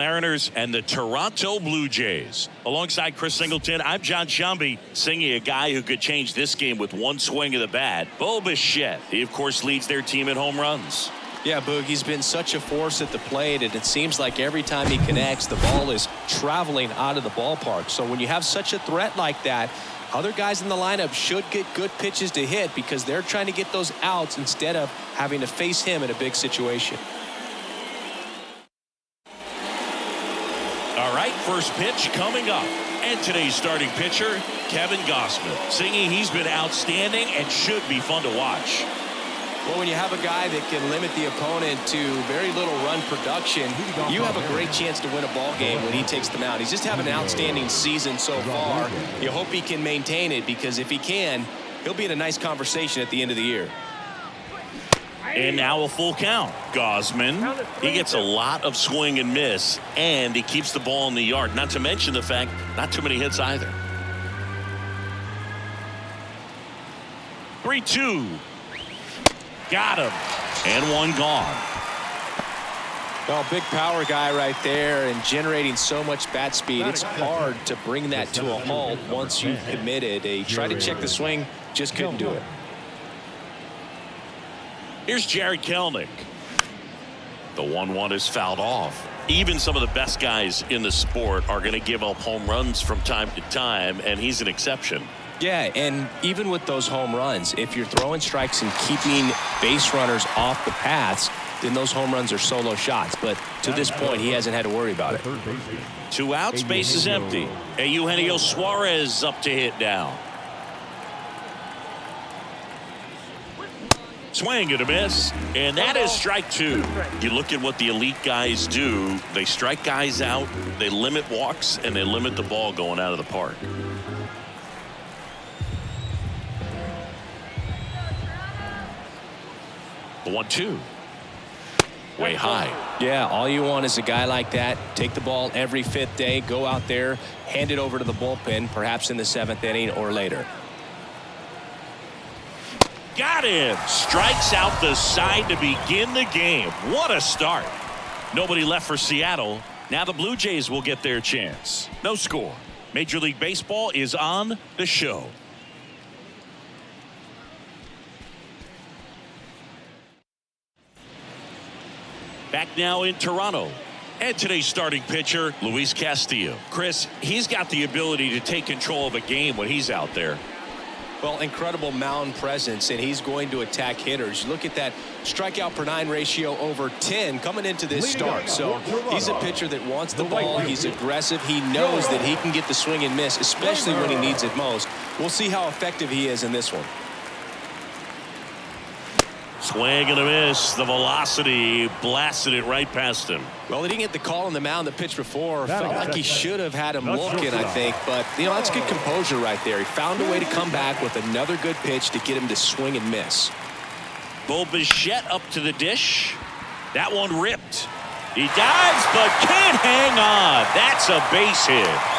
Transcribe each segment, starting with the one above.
Mariners and the Toronto Blue Jays. Alongside Chris Singleton, I'm John Shambi, singing a guy who could change this game with one swing of the bat. Bo Bichette. He, of course, leads their team in home runs. Yeah, Boog, he's been such a force at the plate, and it seems like every time he connects, the ball is traveling out of the ballpark. So when you have such a threat like that, other guys in the lineup should get good pitches to hit because they're trying to get those outs instead of having to face him in a big situation. All right, first pitch coming up. And today's starting pitcher, Kevin Gausman, singing he's been outstanding and should be fun to watch. Well, when you have a guy that can limit the opponent to very little run production, you have a great chance to win a ball game when he takes them out. He's just having an outstanding season so far. You hope he can maintain it because if he can, he'll be in a nice conversation at the end of the year. And now a full count. Gausman, he gets a lot of swing and miss, and he keeps the ball in the yard. Not to mention the fact, not too many hits either. 3-2. Got him. And one gone. Well, big power guy right there and generating so much bat speed. It's hard to bring that to a halt once you've committed. He tried to check the swing, just couldn't do it. Here's Jared Kelenic. The 1-1 is fouled off. Even some of the best guys in the sport are going to give up home runs from time to time, and he's an exception. Yeah, and even with those home runs, if you're throwing strikes and keeping base runners off the paths, then those home runs are solo shots. But to this point, he hasn't had to worry about it. 2 outs, base is empty. And Eugenio Suarez up to hit now. Swing and a miss, and that is strike 2. You look at what the elite guys do. They strike guys out, they limit walks, and they limit the ball going out of the park. The 1-2. Way high. Yeah, all you want is a guy like that. Take the ball every 5th day, go out there, hand it over to the bullpen, perhaps in the 7th inning or later. Got him. Strikes out the side to begin the game. What a start. Nobody left for Seattle. Now the Blue Jays will get their chance. No score. Major League Baseball is on the show. Back now in Toronto. And today's starting pitcher, Luis Castillo. Chris, he's got the ability to take control of a game when he's out there. Well, incredible mound presence, and he's going to attack hitters. Look at that strikeout per 9 ratio over 10 coming into this start. So he's a pitcher that wants the ball. He's aggressive. He knows that he can get the swing and miss, especially when he needs it most. We'll see how effective he is in this one. Swing and a miss. The velocity blasted it right past him. Well, he didn't get the call on the mound the pitch before. Felt like he should have had him looking, I think. But, you know, that's good composure right there. He found a way to come back with another good pitch to get him to swing and miss. Bo Bichette up to the dish. That one ripped. He dives but can't hang on. That's a base hit.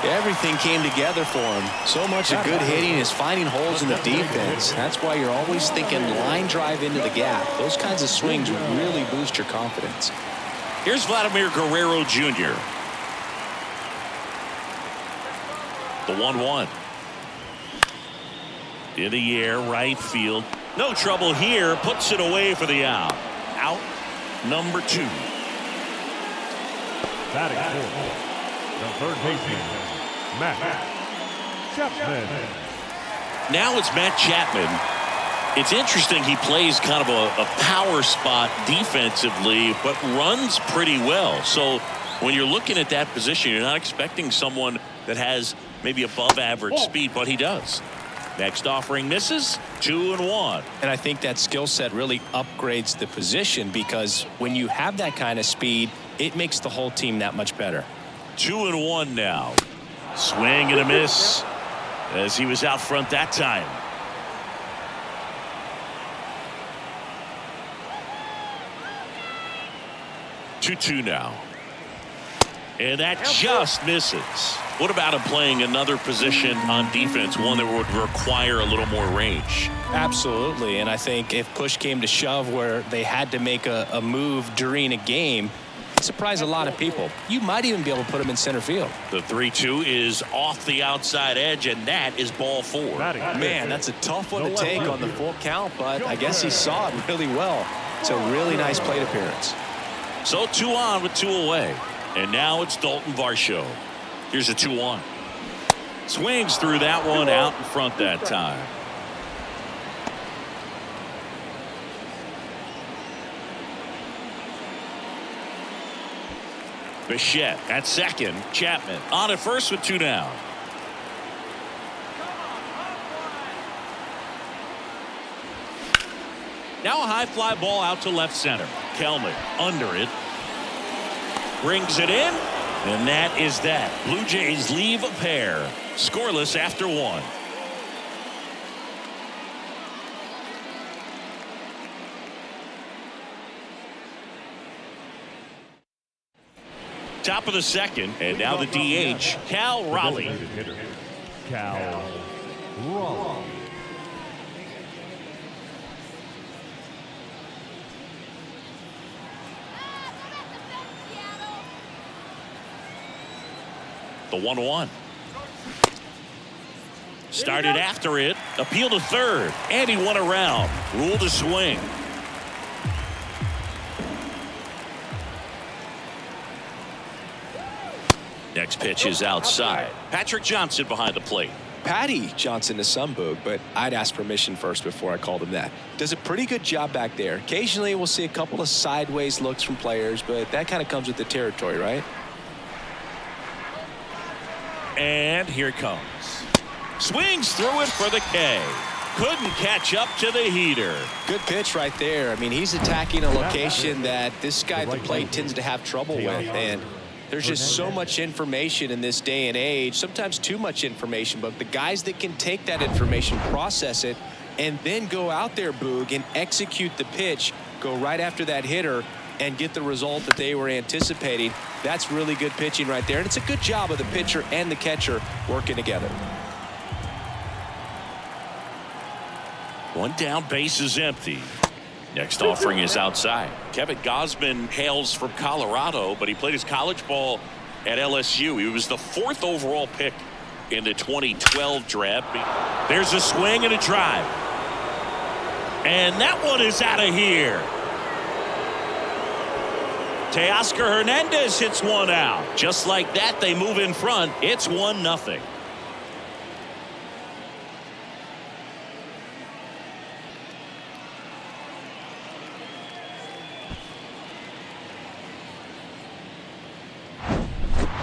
Everything came together for him. So much of good hitting is finding holes in the defense. That's why you're always thinking line drive into the gap. Those kinds of swings really boost your confidence. Here's Vladimir Guerrero Jr. The 1-1. In the air, right field. No trouble here. Puts it away for the out. Out number 2. Batting fourth, the third baseman, Matt Chapman. Now it's Matt Chapman. It's interesting, he plays kind of a power spot defensively, but runs pretty well. So when you're looking at that position, you're not expecting someone that has maybe above average speed, but he does. Next offering misses. 2-1. And I think that skill set really upgrades the position because when you have that kind of speed, it makes the whole team that much better. 2-1 now. Swing and a miss as he was out front that time. Two now. And that just misses. What about him playing another position on defense, one that would require a little more range? Absolutely, and I think if push came to shove where they had to make a move during a game, surprise a lot of people. You might even be able to put him in center field. The 3-2 is off the outside edge, and that is ball 4. Man, that's a tough one to take on the full count, but I guess he saw it really well. It's a really nice plate appearance. So 2 on with 2 away, and now it's Dalton Varsho. Here's a 2-1. Swings through that one out in front that time. Bichette at second. Chapman on at first with 2 down. Now a high fly ball out to left center. Kelman under it. Brings it in. And that is that. Blue Jays leave a pair. Scoreless after 1. Top of the second, and now the DH, Cal Raleigh. Cal Raleigh. The 1-1. Started after it. Appeal to third. And he won around. Ruled a swing. Next pitch is outside. Patrick Johnson behind the plate. Patty Johnson to some boog, but I'd ask permission first before I called him that. Does a pretty good job back there. Occasionally we'll see a couple of sideways looks from players, but that kind of comes with the territory, right? And here it comes. Swings through it for the K. Couldn't catch up to the heater. Good pitch right there. I mean, he's attacking a location that this guy at the plate tends to have trouble with, and there's just so much information in this day and age, sometimes too much information, but the guys that can take that information, process it, and then go out there, Boog, and execute the pitch, go right after that hitter, and get the result that they were anticipating. That's really good pitching right there. And it's a good job of the pitcher and the catcher working together. 1 down, base is empty. Next offering is outside. Kevin Gausman hails from Colorado, but he played his college ball at LSU. He was the 4th overall pick in the 2012 draft. There's a swing and a drive. And that one is out of here. Teoscar Hernandez hits one out. Just like that, they move in front. It's 1-0.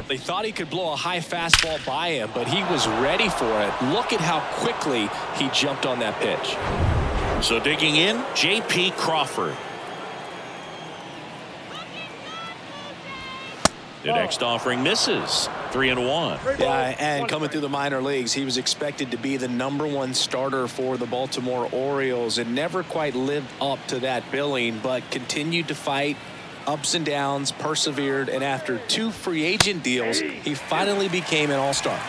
They thought he could blow a high fastball by him, but he was ready for it. Look at how quickly he jumped on that pitch. So digging in, J.P. Crawford. The next offering misses. 3-1. Yeah, and coming through the minor leagues, he was expected to be the #1 starter for the Baltimore Orioles and never quite lived up to that billing, but continued to fight ups and downs, persevered, and after 2 free agent deals, he finally became an all-star.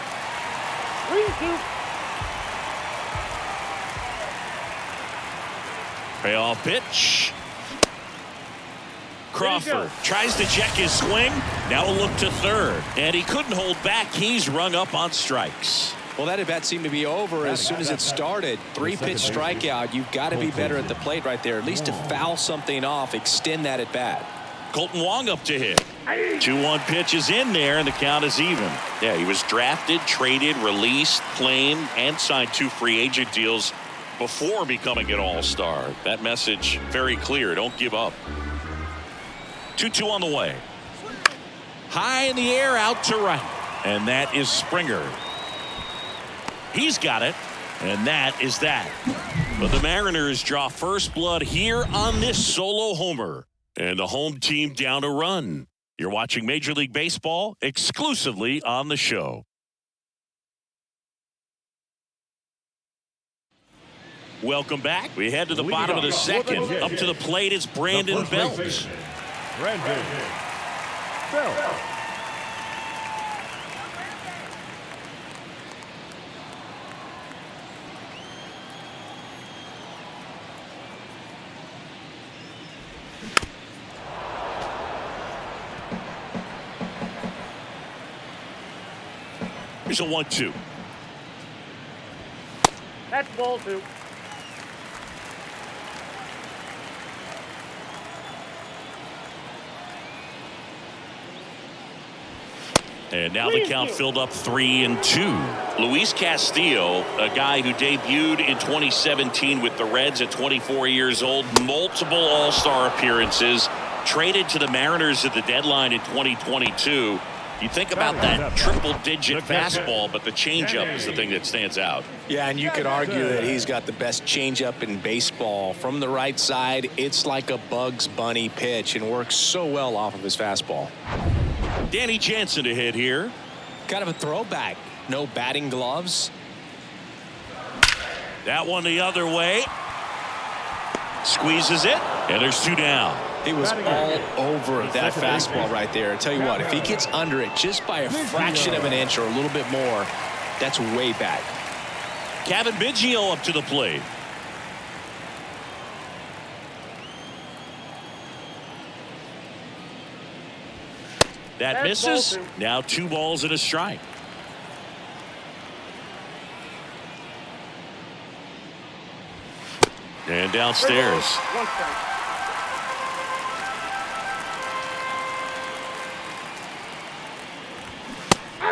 Payoff pitch. Crawford tries to check his swing. Now a look to third. And he couldn't hold back. He's rung up on strikes. Well, that at bat seemed to be over as soon as it started. 3-pitch strikeout. You've got to be better at the plate right there, at least to foul something off, extend that at bat. Colton Wong up to hit. 2-1 pitch is in there, and the count is even. Yeah, he was drafted, traded, released, claimed, and signed 2 free agent deals before becoming an all-star. That message very clear. Don't give up. 2-2 on the way. High in the air, out to right. And that is Springer. He's got it. And that is that. But the Mariners draw first blood here on this solo homer. And the home team down a run. You're watching Major League Baseball exclusively on the show. Welcome back. We head to the bottom of the second. Up to the plate is Brandon Belt. Brandon Belt. Here's a 1-2. That's ball 2. And now the count filled up 3-2. Luis Castillo, a guy who debuted in 2017 with the Reds at 24 years old, multiple All-Star appearances, traded to the Mariners at the deadline in 2022. You think about that triple-digit fastball, but the changeup is the thing that stands out. Yeah, and you could argue that he's got the best changeup in baseball. From the right side, it's like a Bugs Bunny pitch and works so well off of his fastball. Danny Jansen to hit here. Kind of a throwback. No batting gloves. That one the other way. Squeezes it, and there's 2 down. He was all over that fastball right there. I tell you what, if he gets under it just by a fraction of an inch or a little bit more, that's way back. Kevin Biggio up to the plate. That misses. Now 2 balls and a strike. And downstairs.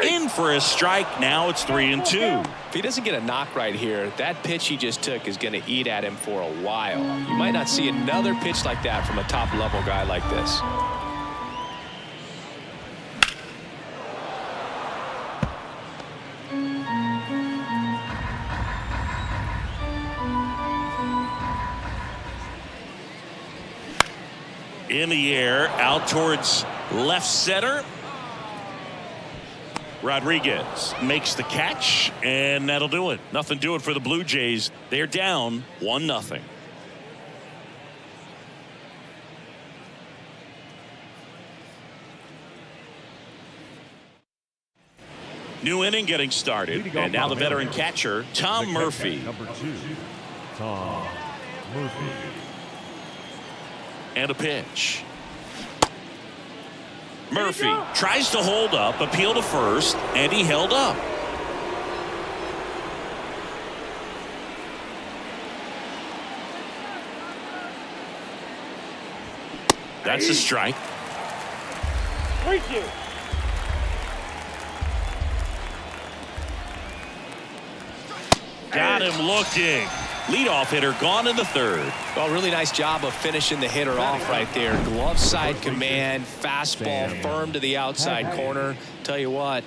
In for a strike. Now it's 3-2. If he doesn't get a knock right here, that pitch he just took is going to eat at him for a while. You might not see another pitch like that from a top-level guy like this. In the air, out towards left center. Rodriguez makes the catch, and that'll do it. Nothing doing for the Blue Jays. They're down 1-0. New inning getting started, and now the veteran catcher, Tom Murphy. Number 2, Tom Murphy. And a pitch. Murphy tries to hold up, appeal to first, and he held up. That's a strike. Thank you. Got him looking. Leadoff hitter gone in the 3rd. Well, really nice job of finishing the hitter off right there. Glove side command, fastball firm to the outside corner. Tell you what,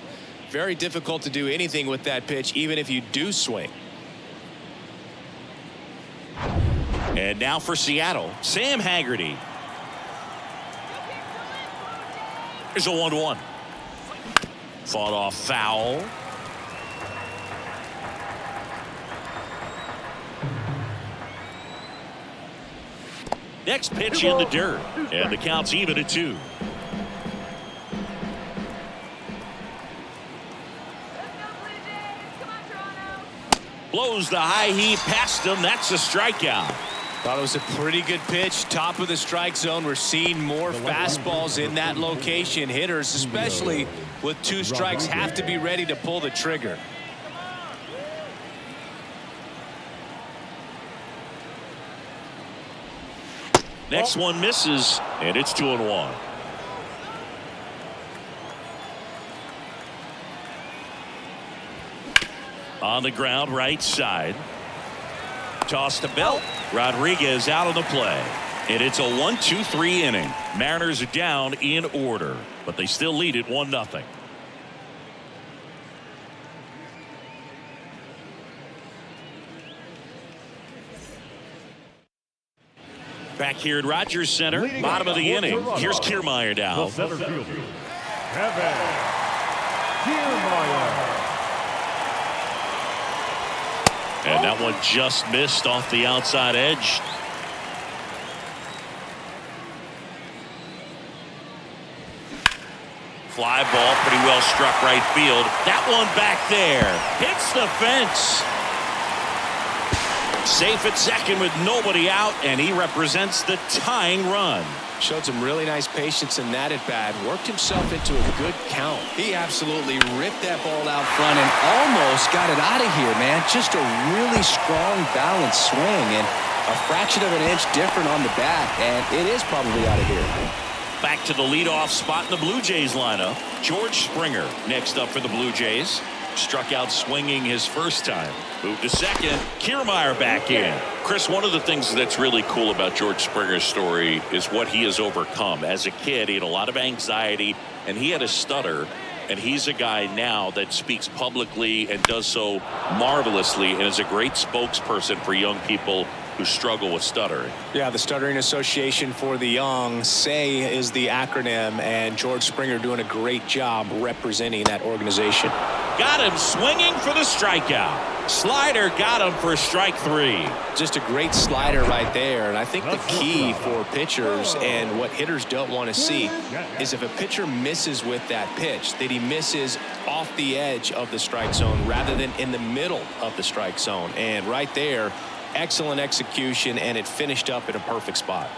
very difficult to do anything with that pitch, even if you do swing. And now for Seattle, Sam Haggerty. Here's a 1-1. Fought off foul. Next pitch in the dirt, and the count's even at 2. Blows the high heat past him. That's a strikeout. Thought it was a pretty good pitch. Top of the strike zone. We're seeing more fastballs in that location. Hitters, especially with 2 strikes, have to be ready to pull the trigger. Next one misses, and it's 2-1. On the ground, right side. Toss to Belt. Rodriguez out on the play. And it's a 1-2-3 inning. Mariners are down in order, but they still lead it 1-0. Back here at Rogers Center, bottom of the inning. Here's Kiermaier down. The center fielder, Kevin Kiermaier. And that one just missed off the outside edge. Fly ball, pretty well struck right field. That one back there hits the fence. Safe at second with nobody out, and he represents the tying run. Showed some really nice patience in that at bat. Worked himself into a good count. He absolutely ripped that ball out front and almost got it out of here, man. Just a really strong, balanced swing, and a fraction of an inch different on the bat, and it is probably out of here. Back to the leadoff spot in the Blue Jays lineup. George Springer next up for the Blue Jays. Struck out swinging his first time. Moved to second. Kiermaier back in. Chris, one of the things that's really cool about George Springer's story is what he has overcome. As a kid, he had a lot of anxiety, and he had a stutter. And he's a guy now that speaks publicly and does so marvelously and is a great spokesperson for young people who struggle with stuttering. Yeah, the Stuttering Association for the Young, SAY is the acronym, and George Springer doing a great job representing that organization. Got him swinging for the strikeout. Slider got him for strike 3. Just a great slider right there, and I think the key for pitchers and what hitters don't want to see is if a pitcher misses with that pitch, that he misses off the edge of the strike zone rather than in the middle of the strike zone. And right there, excellent execution, and it finished up in a perfect spot.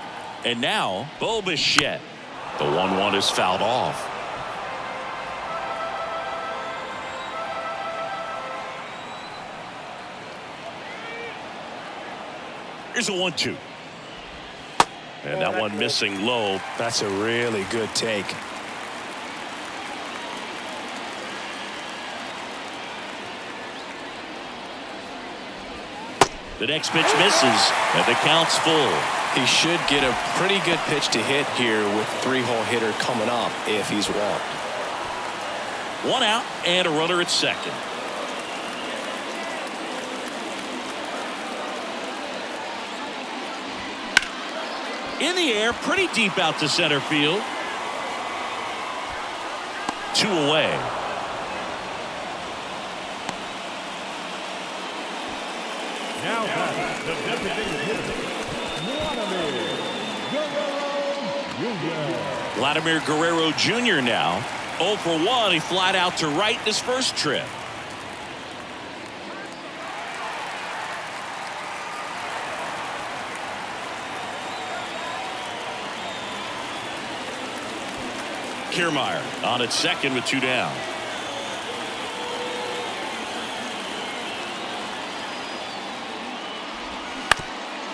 And now, Bo Bichette. The 1-1 is fouled off. Here's a 1-2. And that one missing low. That's a really good take. The next pitch misses, and the count's full. He should get a pretty good pitch to hit here with the 3-hole hitter coming up if he's walked. 1 out and a runner at second. In the air, pretty deep out to center field. 2 away. Now back, the designated hitter, Vladimir Guerrero Jr. Vladimir Guerrero Jr. now 0 for 1. He flied out to right his first trip. Kiermaier on at second with 2 down.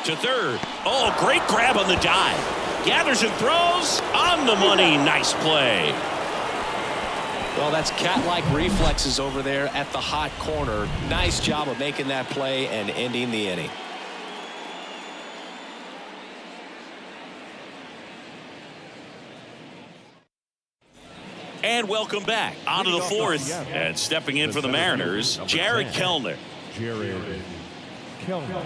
To third. Oh, great grab on the dive. Gathers and throws on the money. Nice play. Well, that's cat-like reflexes over there at the hot corner. Nice job of making that play and ending the inning. And welcome back. On to the 4th. And stepping in for the Mariners, Jared Kellner. Jared Kellner.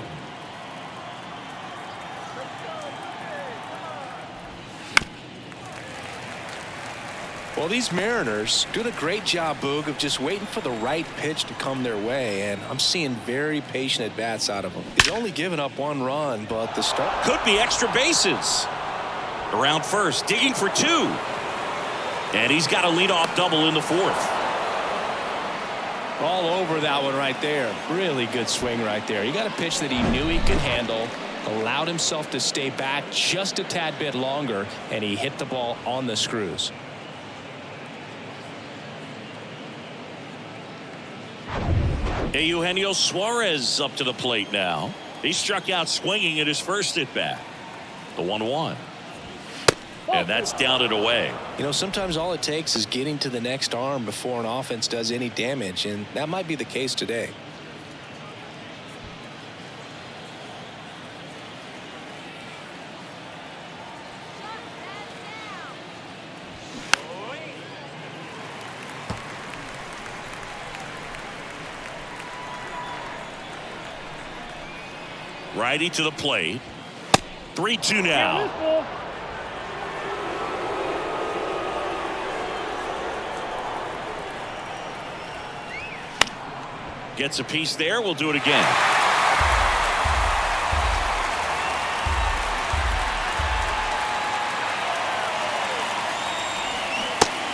Well, these Mariners doing a great job, Boog, of just waiting for the right pitch to come their way, and I'm seeing very patient at-bats out of them. He's only given up 1 run, but the start Could be extra bases. Around first, digging for 2. And he's got a leadoff double in the 4th. all over that one right there. Really good swing right there. He got a pitch that he knew he could handle, allowed himself to stay back just a tad bit longer, and he hit the ball on the screws. Eugenio Suarez up to the plate now. He struck out swinging at his first at bat. The 1-1. And that's down and away. You know, sometimes all it takes is getting to the next arm before an offense does any damage, and that might be the case today. Righty to the plate. 3-2 now. Gets a piece there. We'll do it again.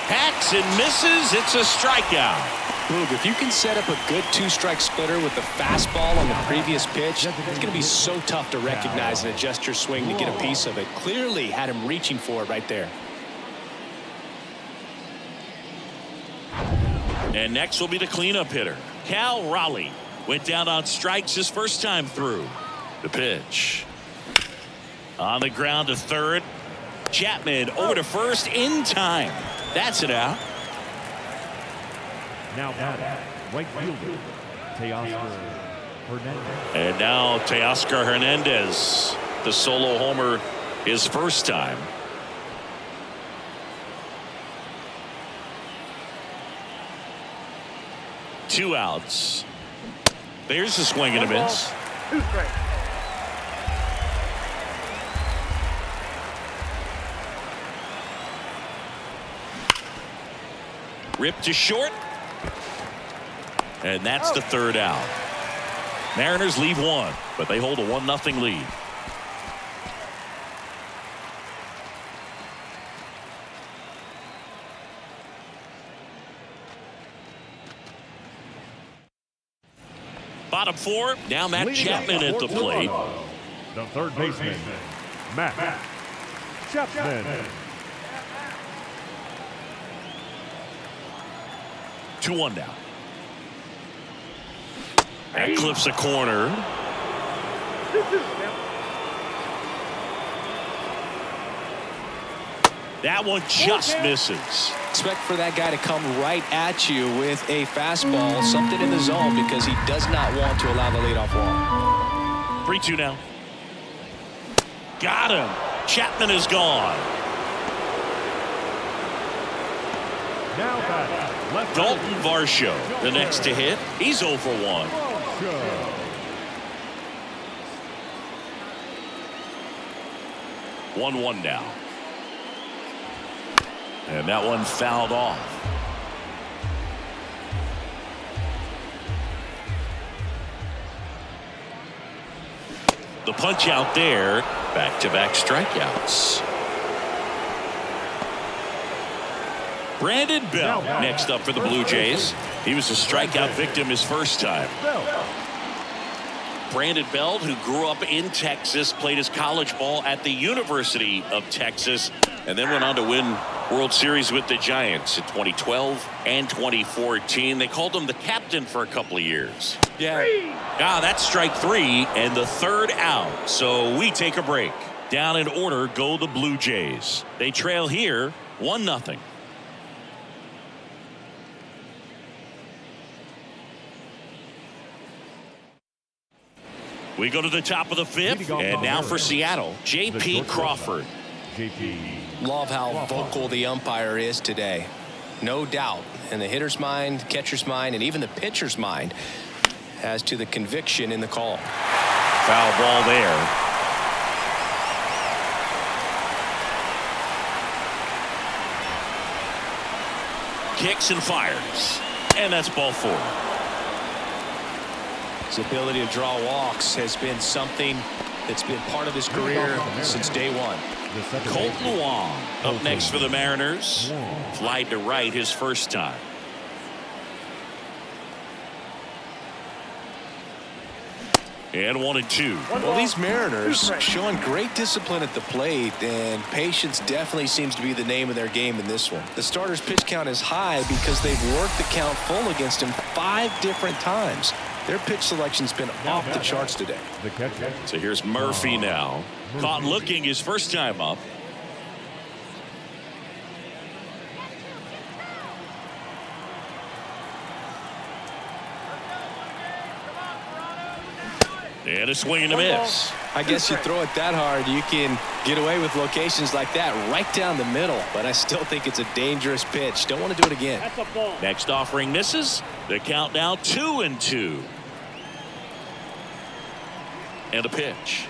Hacks and misses. It's a strikeout. Boog, if you can set up a good two-strike splitter with the fastball on the previous pitch, it's going to be so tough to recognize and adjust your swing to get a piece of it. Clearly had him reaching for it right there. And next will be the cleanup hitter. Cal Raleigh went down on strikes his first time through. The pitch. On the ground to third. Chapman over to first in time. That's it out. Now batting, right fielder, Teoscar Hernandez. And now Teoscar Hernandez, the solo homer his first time. Two outs. There's a swing and a miss. 2 strikes. Ripped to short. And that's the third out. Mariners leave one, but they hold a 1-0 lead. Bottom four, now Matt Chapman at the plate. The third baseman, Matt Chapman. 2-1 now. That clips a corner. That one just misses. Expect for that guy to come right at you with a fastball, something in the zone, because he does not want to allow the leadoff walk. 3-2 now. Got him. Chapman is gone. Now batting, left Dalton Varsho, the next to hit. He's 0 for 1. 1-1 now. And that one fouled off. The punch out there. Back-to-back strikeouts. Brandon Bell next up for the Blue Jays. He was a strikeout victim his first time. Brandon Bell, who grew up in Texas, played his college ball at the University of Texas, and then went on to win World Series with the Giants in 2012 and 2014. They called him the captain for a couple of years. Yeah. That's strike 3 and the third out. So we take a break. Down in order go the Blue Jays. They trail here 1-0. We go to the top of the fifth, and now for Seattle, J.P. Crawford. Love how vocal the umpire is today. No doubt in the hitter's mind, catcher's mind, and even the pitcher's mind as to the conviction in the call. Foul ball there. Kicks and fires. And that's ball 4. His ability to draw walks has been something that's been part of his career since day one. Colton Wong up next for the Mariners. Flied to right his first time. And 1-2. Well, these Mariners showing great discipline at the plate, and patience definitely seems to be the name of their game in this one. The starter's pitch count is high because they've worked the count full against him 5 different times. Their pitch selection's been off the charts today. So here's Murphy now. Caught looking his first time up. And a swing and a miss. I guess you throw it that hard, you can get away with locations like that right down the middle. But I still think it's a dangerous pitch. Don't want to do it again. That's a ball. Next offering misses. The count now 2-2. And a pitch.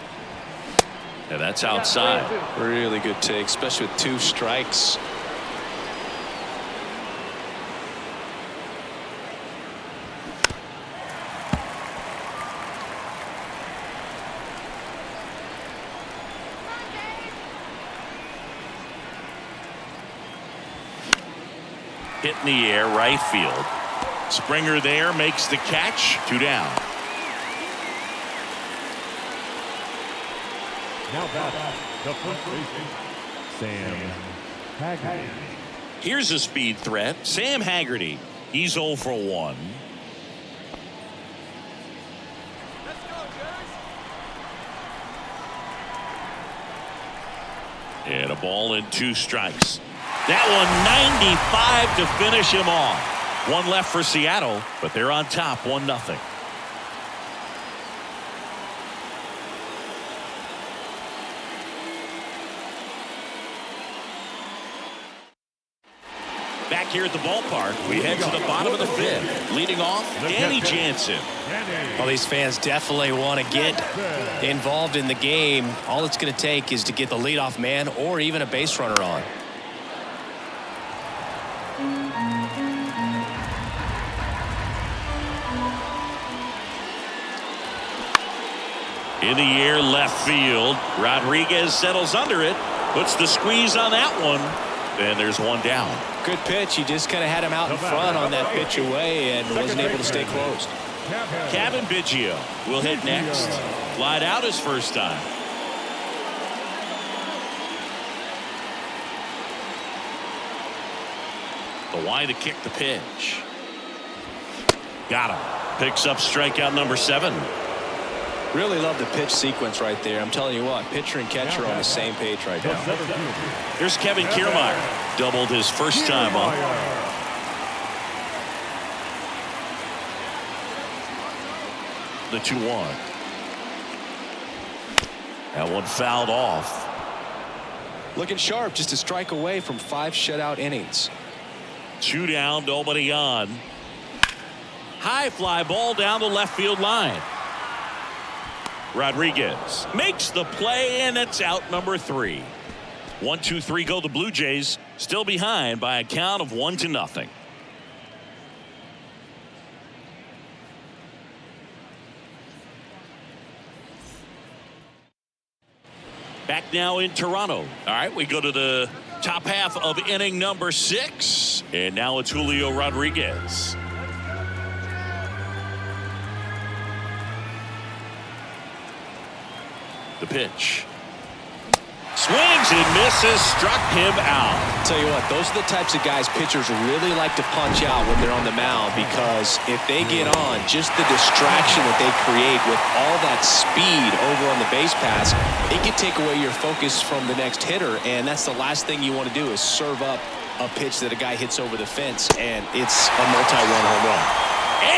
And that's outside. Really good take, especially with 2 strikes. Hit in the air, right field. Springer there makes the catch. 2 down. Now back, the first baseman, Sam Haggerty. Here's a speed threat. Sam Haggerty. He's 0 for 1. And a ball and 2 strikes. That one 95 to finish him off. 1 left for Seattle, but they're on top 1-0. Back here at the ballpark, we head to the bottom of the 5th. Leading off, Danny Jansen. Well, these fans definitely want to get involved in the game. All it's going to take is to get the leadoff man or even a base runner on. In the air, left field. Rodriguez settles under it. Puts the squeeze on that one. And there's 1 down. Good pitch. He just kind of had him out in front on that pitch away and wasn't able to stay closed. Kevin Biggio will hit next. Flied out his first time. The wide to kick the pitch. Got him. Picks up strikeout number 7. Really love the pitch sequence right there. I'm telling you what, pitcher and catcher are on the same page right now. Here's Kevin Kiermaier. Doubled his first time up. The 2-1. That one fouled off. Looking sharp, just a strike away from 5 shutout innings. 2 down, nobody on. High fly ball down the left field line. Rodriguez makes the play, and it's out number 3. 1-2-3 go the Blue Jays, still behind by a count of 1-0. Back now in Toronto. All right, we go to the top half of inning number 6, and now it's Julio Rodriguez. The pitch. Swings and misses, struck him out. Tell you what, those are the types of guys pitchers really like to punch out when they're on the mound, because if they get on, just the distraction that they create with all that speed over on the base pass, it can take away your focus from the next hitter, and that's the last thing you want to do is serve up a pitch that a guy hits over the fence, and it's a multi-run home run.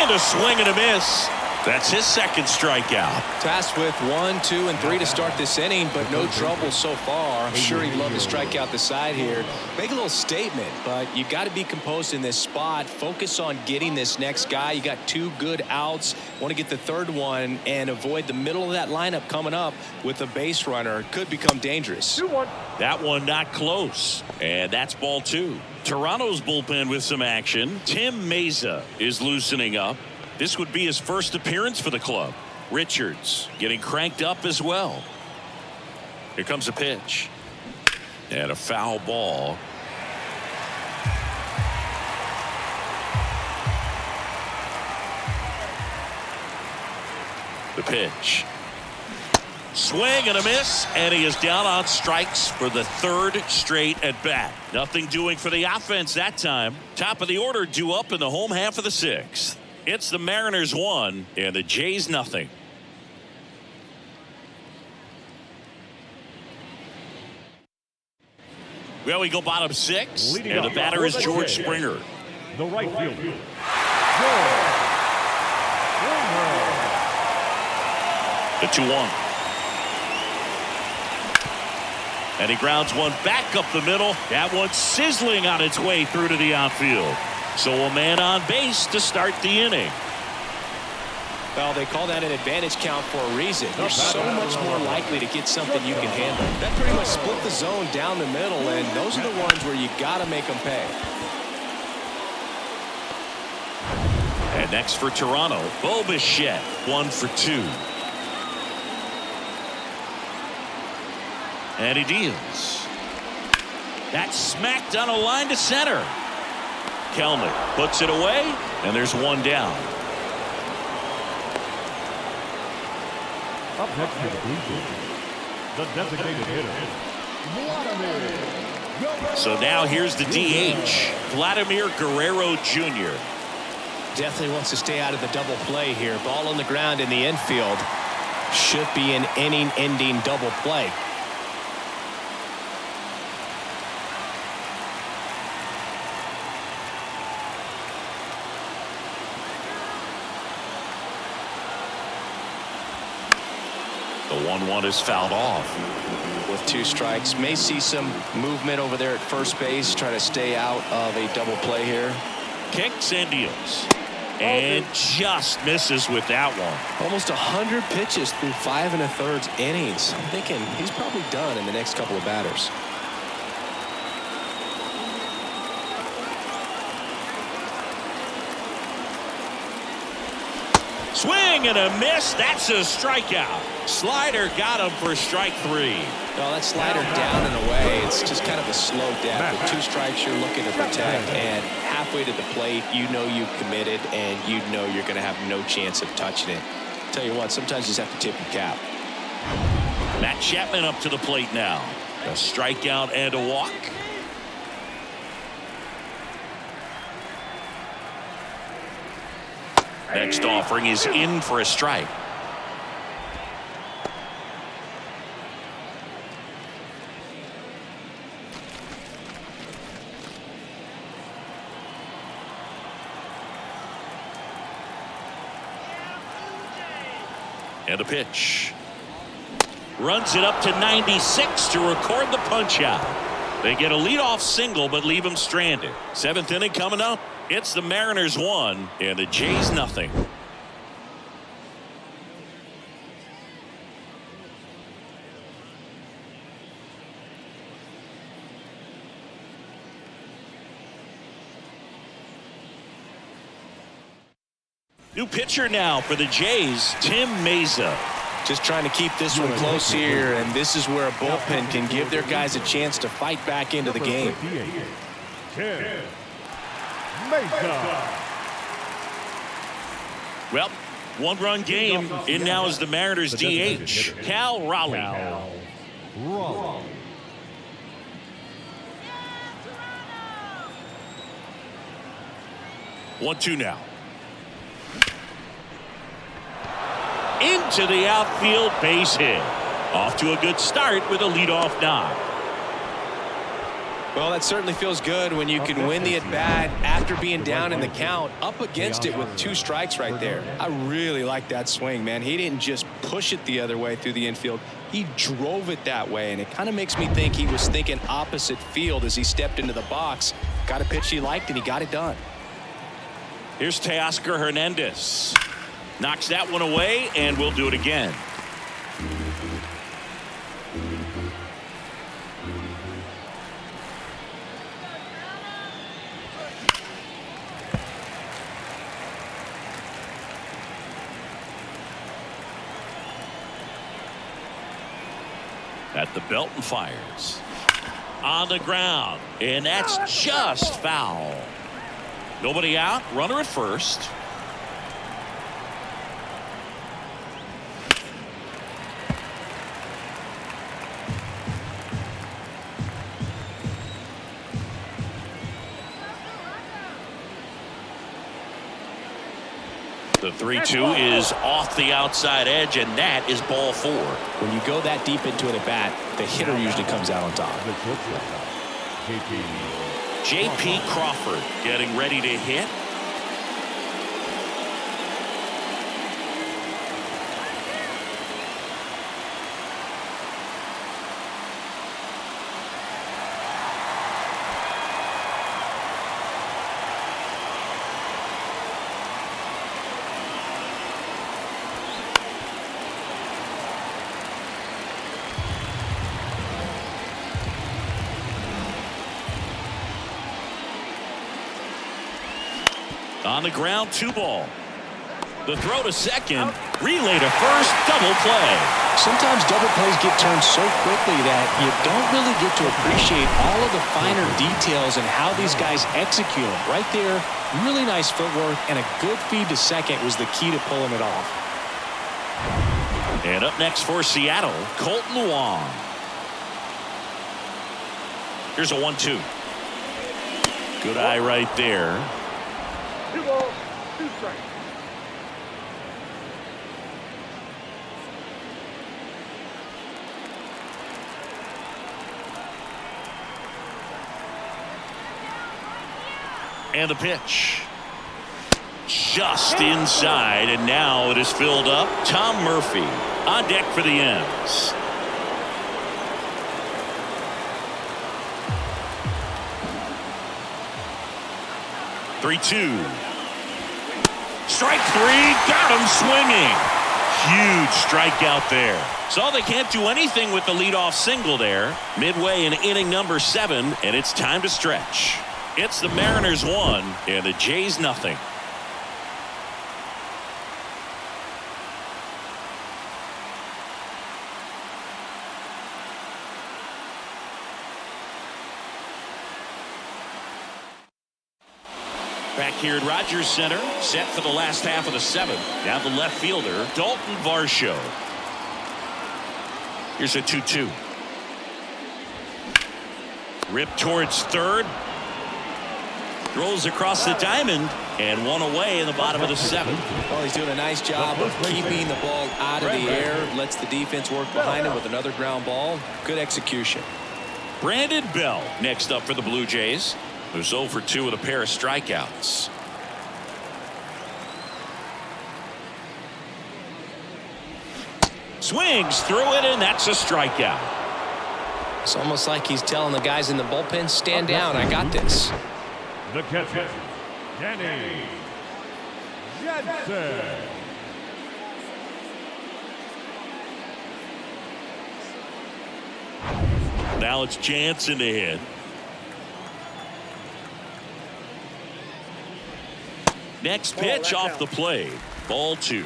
And a swing and a miss. That's his second strikeout. Tasked with 1, 2, and 3 to start this inning, but no trouble so far. I'm sure he'd love to strike out the side here. Make a little statement, but you got to be composed in this spot. Focus on getting this next guy. You got 2 good outs. Want to get the 3rd one and avoid the middle of that lineup coming up with a base runner. Could become dangerous. 2-1. That one not close. And that's ball 2. Toronto's bullpen with some action. Tim Meza is loosening up. This would be his first appearance for the club. Richards getting cranked up as well. Here comes a pitch. And a foul ball. The pitch. Swing and a miss, and he is down on strikes for the 3rd straight at bat. Nothing doing for the offense that time. Top of the order due up in the home half of the 6th. It's the Mariners 1 and the Jays nothing. Well, we go bottom 6, and the batter is George Springer. The right fielder, The 2-1. And he grounds one back up the middle. That one sizzling on its way through to the outfield. So a man on base to start the inning. Well, they call that an advantage count for a reason. You're so much more likely to get something you can handle. That pretty much split the zone down the middle, and those are the ones where you got to make them pay. And next for Toronto, Bo Bichette, 1 for 2. And he deals. That's smacked on a line to center. Kelnick puts it away, and there's one down. Up next to the blue team, the designated hitter, Vladimir. So now here's the DH, Vladimir Guerrero Jr. Definitely wants to stay out of the double play here. Ball on the ground in the infield. Should be an inning-ending double play. The 1-1 is fouled off. With 2 strikes, may see some movement over there at first base. Try to stay out of a double play here. Kicks and deals. And just misses with that one. Almost 100 pitches through 5 1/3 innings. I'm thinking he's probably done in the next couple of batters. Swing and a miss. That's a strikeout. Slider got him for strike 3. No, that slider down and away. It's just kind of a slow death. With 2 strikes, you're looking to protect, and halfway to the plate, you know you've committed, and you know you're going to have no chance of touching it. Tell you what, sometimes you just have to tip your cap. Matt Chapman up to the plate now. A strikeout and a walk. Next offering is in for a strike. And a pitch. Runs it up to 96 to record the punch out. They get a leadoff single but leave him stranded. 7th inning coming up. It's the Mariners 1 and the Jays nothing. New pitcher now for the Jays, Tim Meza. Just trying to keep this one close here, and this is where a bullpen can give their guys a chance to fight back into the game. Well, 1-run game. In now is the Mariners DH, Cal Raleigh. 1-2 now. Into the outfield, base hit. Off to a good start with a leadoff knock. Well, that certainly feels good when you can win the at-bat after being down in the count, up against it with 2 strikes right there. I really like that swing, man. He didn't just push it the other way through the infield. He drove it that way, and it kind of makes me think he was thinking opposite field as he stepped into the box. Got a pitch he liked, and he got it done. Here's Teoscar Hernandez. Knocks that one away, and we'll do it again. At the belt and fires. On the ground, and that's just foul. Nobody out, runner at first. The 3-2 is off the outside edge, and that is ball 4. When you go that deep into an at-bat, the hitter usually comes out on top. J.P. Crawford getting ready to hit. On the ground, 2 ball. The throw to second, relay to first, double play. Sometimes double plays get turned so quickly that you don't really get to appreciate all of the finer details and how these guys execute them. Right there, really nice footwork, and a good feed to second was the key to pulling it off. And up next for Seattle, Colton Wong. Here's a 1-2. Good eye right there. 2 balls, 2 strikes. And the pitch. Just inside, and now it is filled up. Tom Murphy on deck for the Ends. "3-2. Strike 3, got him swinging. Huge strikeout there. So they can't do anything with the leadoff single there. Midway in inning number 7, and it's time to stretch. It's the Mariners 1 and the Jays nothing. Back here at Rogers Center, set for the last half of the 7th. Now the left fielder, Dalton Varsho. Here's a 2-2. Ripped towards third. Throws across the diamond, and one away in the bottom of the 7th. Well, he's doing a nice job of keeping the ball out of the air. Lets the defense work behind him with another ground ball. Good execution. Brandon Bell next up for the Blue Jays, who's 0 for 2 with a pair of strikeouts. Swings through it, and that's a strikeout. It's almost like he's telling the guys in the bullpen, stand down, I got this. The catcher, Danny Jansen. Now it's Jansen to hit. Next pitch off the plate. Ball 2.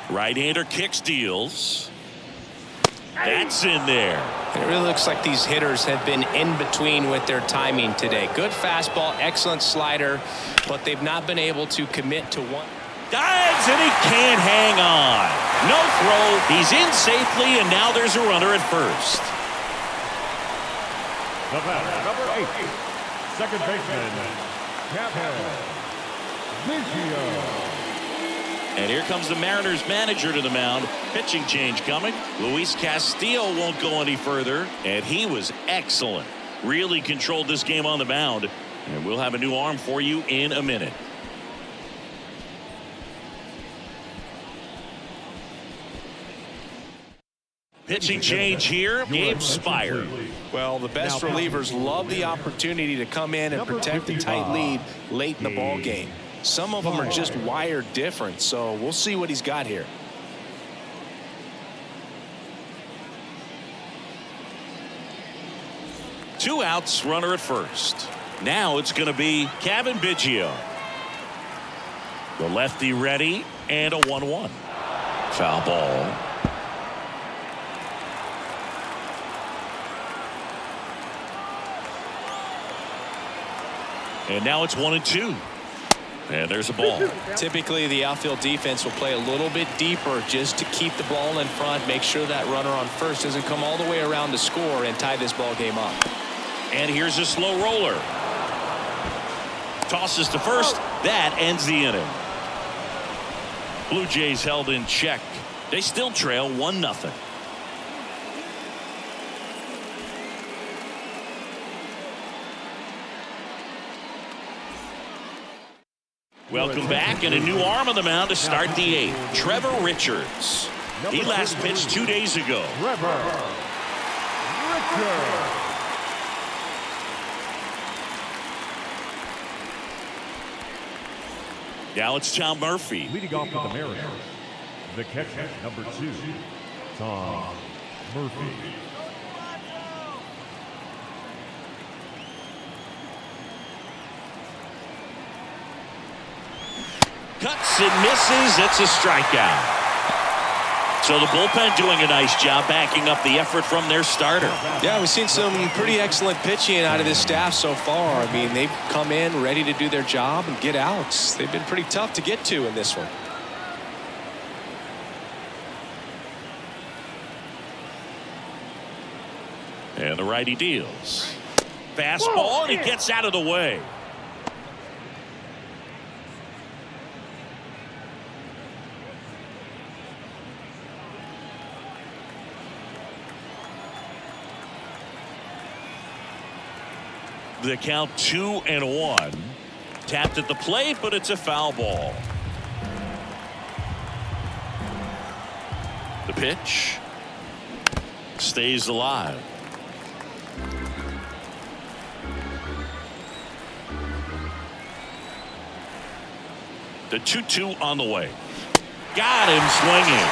Right-hander kicks, deals. That's in there. It really looks like these hitters have been in between with their timing today. Good fastball, excellent slider, but they've not been able to commit to one. Dives, and he can't hang on. No throw. He's in safely, and now there's a runner at first. The batter, number 8, second baseman, Biggio. And here comes the Mariners manager to the mound. Pitching change coming. Luis Castillo won't go any further, and he was excellent. Really controlled this game on the mound, and we'll have a new arm for you in a minute. Pitching change here, Gabe Spire. Well, the best relievers love the opportunity to come in and protect a tight lead late in the ball game. Some of them are just wired different, so we'll see what he's got here. Two outs, runner at first. Now it's going to be Cavan Biggio. The lefty ready, and a 1-1. Foul ball. And now it's 1-2. And there's a ball. Typically, the outfield defense will play a little bit deeper just to keep the ball in front, make sure that runner on first doesn't come all the way around to score and tie this ball game up. And here's a slow roller. Tosses to first. That ends the inning. Blue Jays held in check. They still trail 1-0. Welcome back, and a new arm on the mound to start the 8th. Trevor Richards. He last pitched 2 days ago. Trevor Richards. Now it's Tom Murphy. Leading off with the Mariners, the catcher, number 2, Tom Murphy. Cuts and misses. It's a strikeout. So the bullpen doing a nice job backing up the effort from their starter. Yeah, we've seen some pretty excellent pitching out of this staff so far. I mean, they've come in ready to do their job and get outs. They've been pretty tough to get to in this one. And the righty deals. Fastball, and he gets out of the way. The count 2-1. Tapped at the plate, but it's a foul ball. The pitch stays alive. The 2-2 on the way. Got him swinging.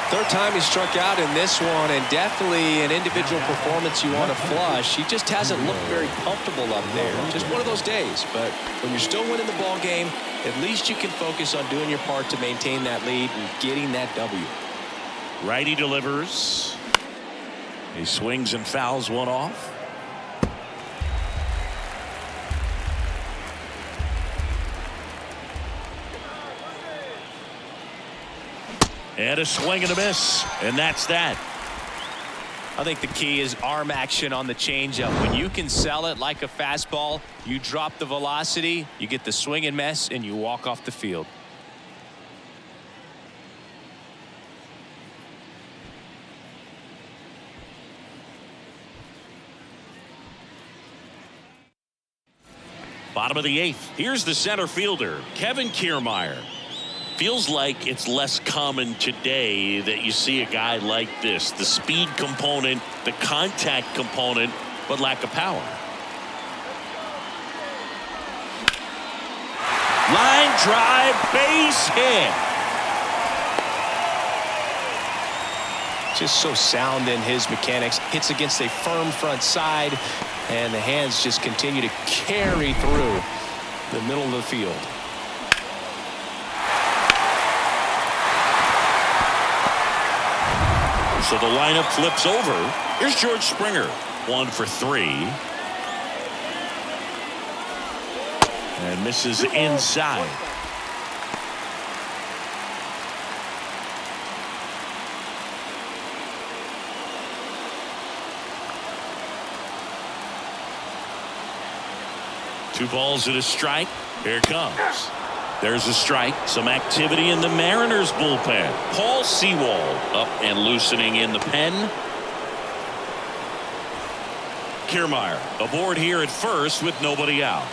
Third time he struck out in this one, and definitely an individual performance you want to flush. He just hasn't looked very comfortable up there. Just one of those days. But when you're still winning the ball game, at least you can focus on doing your part to maintain that lead and getting that W. Righty delivers. He swings and fouls one off. And a swing and a miss, and that's that. I think the key is arm action on the changeup. When you can sell it like a fastball, you drop the velocity, you get the swing and miss, and you walk off the field. Bottom of the 8th. Here's the center fielder, Kevin Kiermaier. Feels like it's less common today that you see a guy like this. The speed component, the contact component, but lack of power. Line drive, base hit. Just so sound in his mechanics. Hits against a firm front side, and the hands just continue to carry through the middle of the field. So the lineup flips over. Here's George Springer, 1 for 3. And misses inside. Two balls and a strike. Here it comes. There's a strike. Some activity in the Mariners bullpen. Paul Sewald up and loosening in the pen. Kiermaier aboard here at first with nobody out.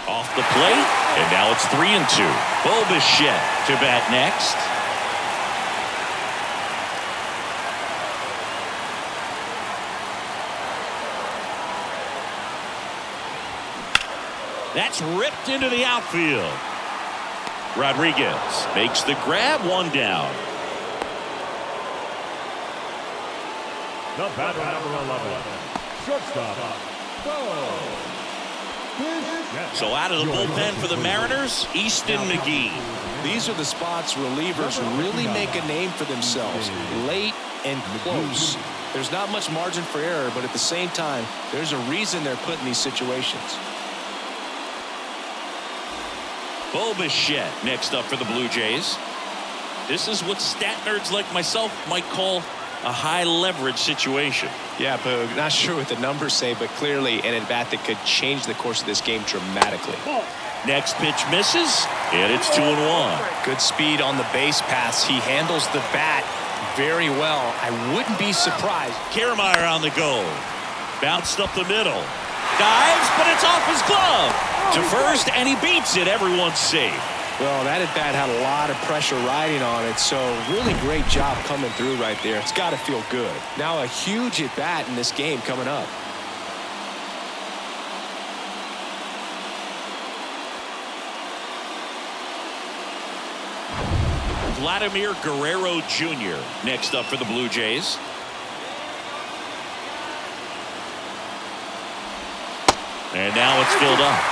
Off the plate, and now it's 3-2. Bo Bichette to bat next. That's ripped into the outfield. Rodriguez makes the grab, 1 down. The batter, number 11, shortstop, So out of the bullpen for the Mariners, Easton McGee. These are the spots relievers really make a name for themselves. Late and close. There's not much margin for error, but at the same time, there's a reason they're put in these situations. Bo Bichette next up for the Blue Jays. This is what stat nerds like myself might call a high leverage situation. Yeah, Boog, not sure what the numbers say, but clearly an at-bat that could change the course of this game dramatically. Next pitch misses, and it's 2-1. Good speed on the base paths. He handles the bat very well. I wouldn't be surprised. Kiermaier on the go. Bounced up the middle. Dives, but it's off his glove. To first, and he beats it. Everyone's safe. Well, that at-bat had a lot of pressure riding on it, so really great job coming through right there. It's got to feel good. Now a huge at-bat in this game coming up. Vladimir Guerrero Jr. next up for the Blue Jays. And now it's filled up.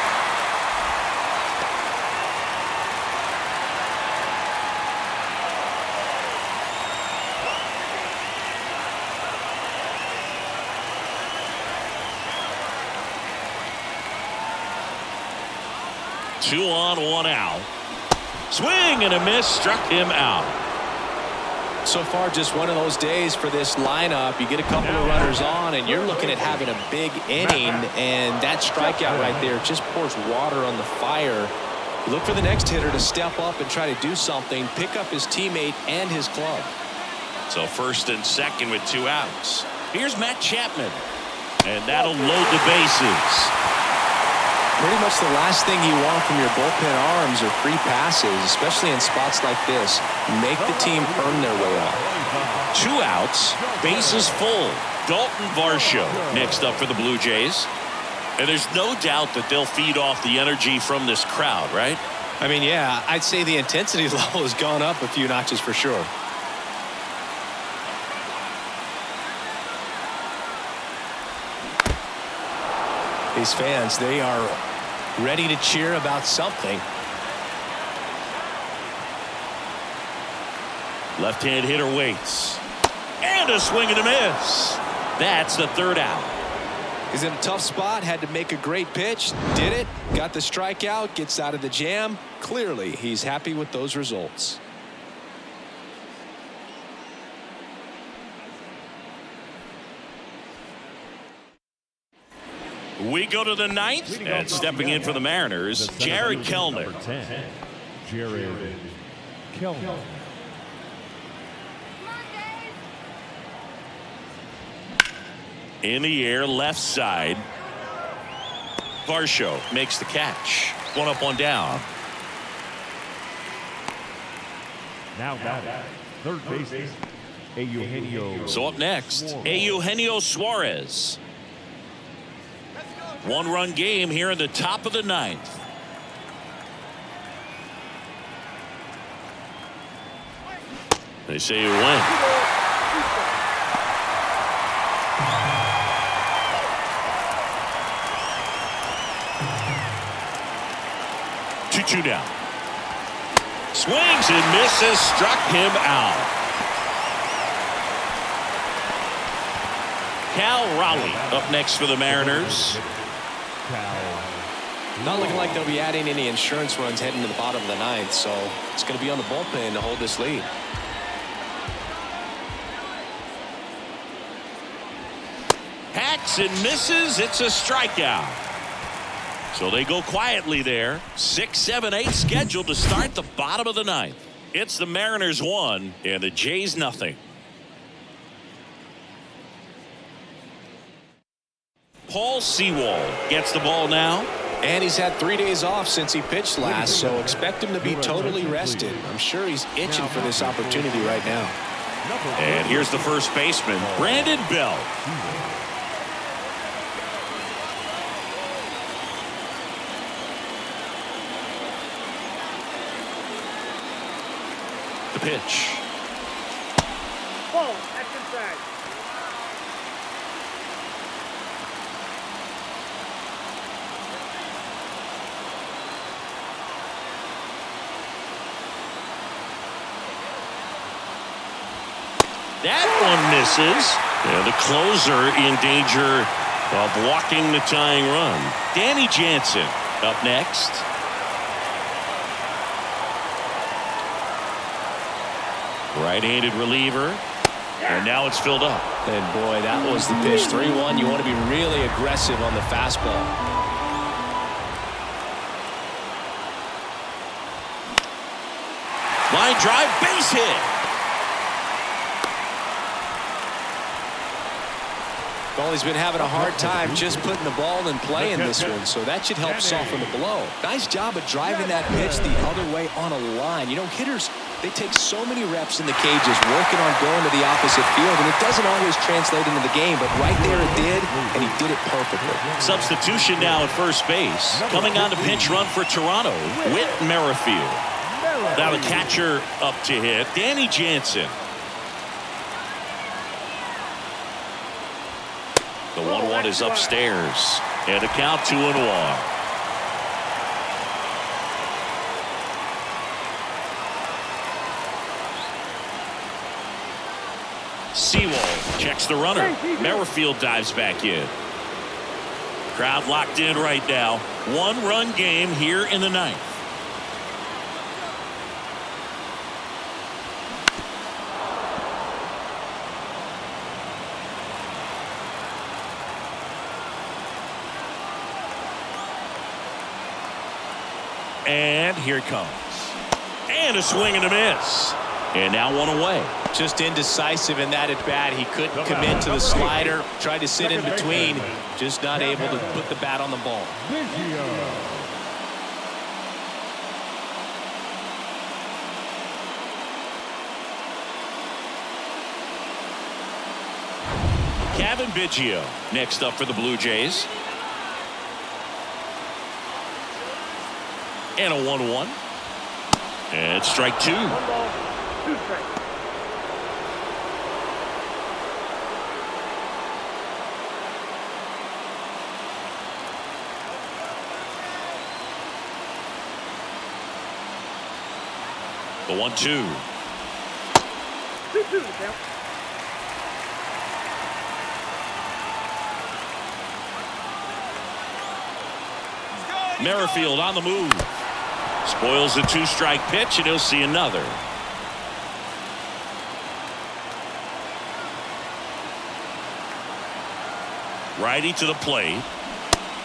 Two on, one out. Swing and a miss, struck him out. So far, just one of those days for this lineup. You get a couple of runners on, and you're looking at having a big inning, and that strikeout right there just pours water on the fire. You look for the next hitter to step up and try to do something, pick up his teammate and his club. So first and second with 2 outs. Here's Matt Chapman, and that'll load the bases. Pretty much the last thing you want from your bullpen arms are free passes, especially in spots like this. Make the team earn their way out. 2 outs, bases full. Dalton Varsho next up for the Blue Jays. And there's no doubt that they'll feed off the energy from this crowd, right? I mean, yeah, I'd say the intensity level has gone up a few notches for sure. These fans, they are ready to cheer about something. Left-hand hitter waits. And a swing and a miss. That's the 3rd out. He's in a tough spot, had to make a great pitch, did it, got the strikeout, gets out of the jam. Clearly, he's happy with those results. We go to the 9th, and stepping in for the Mariners, Jared Kellner. Jared Kellner. In the air, left side. Varsho makes the catch. 1 up, 1 down. Now batting, third baseman, Eugenio. So up next, Eugenio Suarez. 1-run game here in the top of the 9th. They say you win. Two down. Swings and misses, struck him out. Cal Raleigh up next for the Mariners. Not looking like they'll be adding any insurance runs heading to the bottom of the 9th, so it's going to be on the bullpen to hold this lead. Hacks and misses. It's a strikeout. So they go quietly there. 6, 7, 8 scheduled to start the bottom of the 9th. It's the Mariners 1 and the Jays nothing. Paul Sewald gets the ball now. And he's had 3 days off since he pitched last, so expect him to be totally rested. I'm sure he's itching for this opportunity right now. And here's the first baseman, Brandon Belt. The pitch. Ball, action tag. That one misses. And the closer in danger of walking the tying run. Danny Jansen up next. Right-handed reliever. And now it's filled up. And boy, that was the pitch. 3-1. You want to be really aggressive on the fastball. Line drive, base hit. Well, he's been having a hard time just putting the ball in play in this one, so that should help soften the blow. Nice job of driving that pitch the other way on a line. You know, hitters, they take so many reps in the cages working on going to the opposite field, and it doesn't always translate into the game, but right there it did, and he did it perfectly. Substitution now at first base. Coming on to pinch run for Toronto, Whit Merrifield. Now the catcher up to hit, Danny Jansen. The 1-1 is upstairs. And a count 2-1. Sewell checks the runner. Merrifield dives back in. Crowd locked in right now. 1-run game here in the ninth. And here it comes. And a swing and a miss. And now one away. Just indecisive in that at bat. He couldn't commit to the slider. Tried to sit in between. Just not able to put the bat on the ball. Kevin Biggio next up for the Blue Jays. And a 1-1. And strike 2. 1 ball, 2 strikes. The 1-2. 2-2 count. Merrifield on the move. Spoils the 2-strike pitch, and he'll see another. Righty to the plate.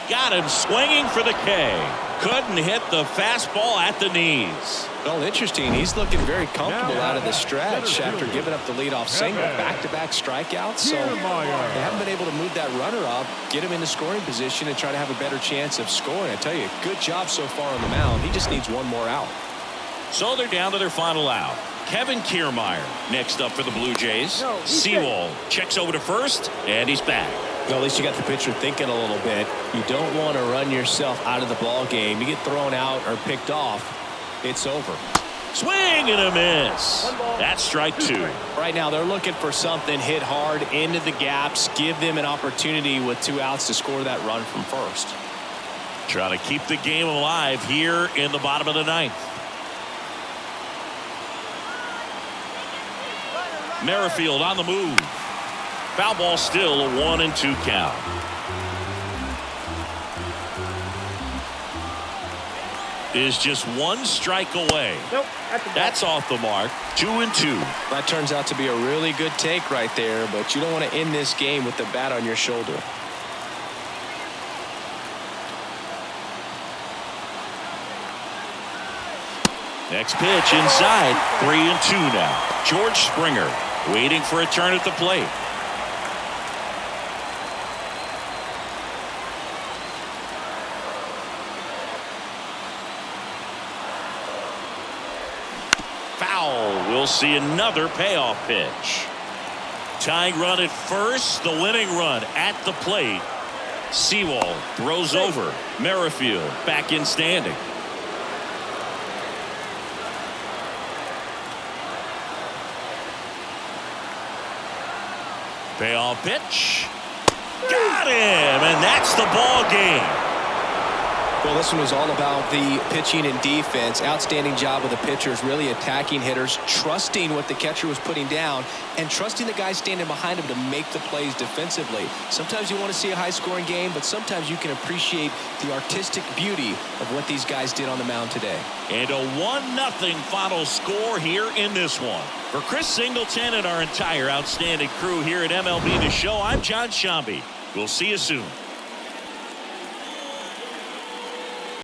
Got him swinging for the K. Couldn't hit the fastball at the knees. Well, interesting. He's looking very comfortable out of the stretch after giving up the leadoff single. Back-to-back strikeouts. So they haven't been able to move that runner up, get him in the scoring position, and try to have a better chance of scoring. I tell you, good job so far on the mound. He just needs one more out. So they're down to their final out. Kevin Kiermaier next up for the Blue Jays. Sewell checks over to first, and he's back. Well, at least you got the pitcher thinking a little bit. You don't want to run yourself out of the ball game. You get thrown out or picked off, it's over. Swing and a miss. That's strike 2. Right now they're looking for something, hit hard into the gaps, give them an opportunity with 2 outs to score that run from first. Trying to keep the game alive here in the bottom of the ninth. Merrifield on the move. Foul ball, still a 1-2 count. Is just 1 strike away. Nope, that's off the mark. 2-2. That turns out to be a really good take right there, but you don't want to end this game with the bat on your shoulder. Next pitch inside. 3-2 now. George Springer waiting for a turn at the plate. Foul. We'll see another payoff pitch. Tying run at first. The winning run at the plate. Sewell throws over. Merrifield back in standing. Payoff pitch. Got him, and that's the ball game. Well, this one was all about the pitching and defense. Outstanding job of the pitchers, really attacking hitters, trusting what the catcher was putting down, and trusting the guy standing behind him to make the plays defensively. Sometimes you want to see a high-scoring game, but sometimes you can appreciate the artistic beauty of what these guys did on the mound today. And a 1-0 final score here in this one. For Chris Singleton and our entire outstanding crew here at MLB The Show, I'm John Shambi. We'll see you soon.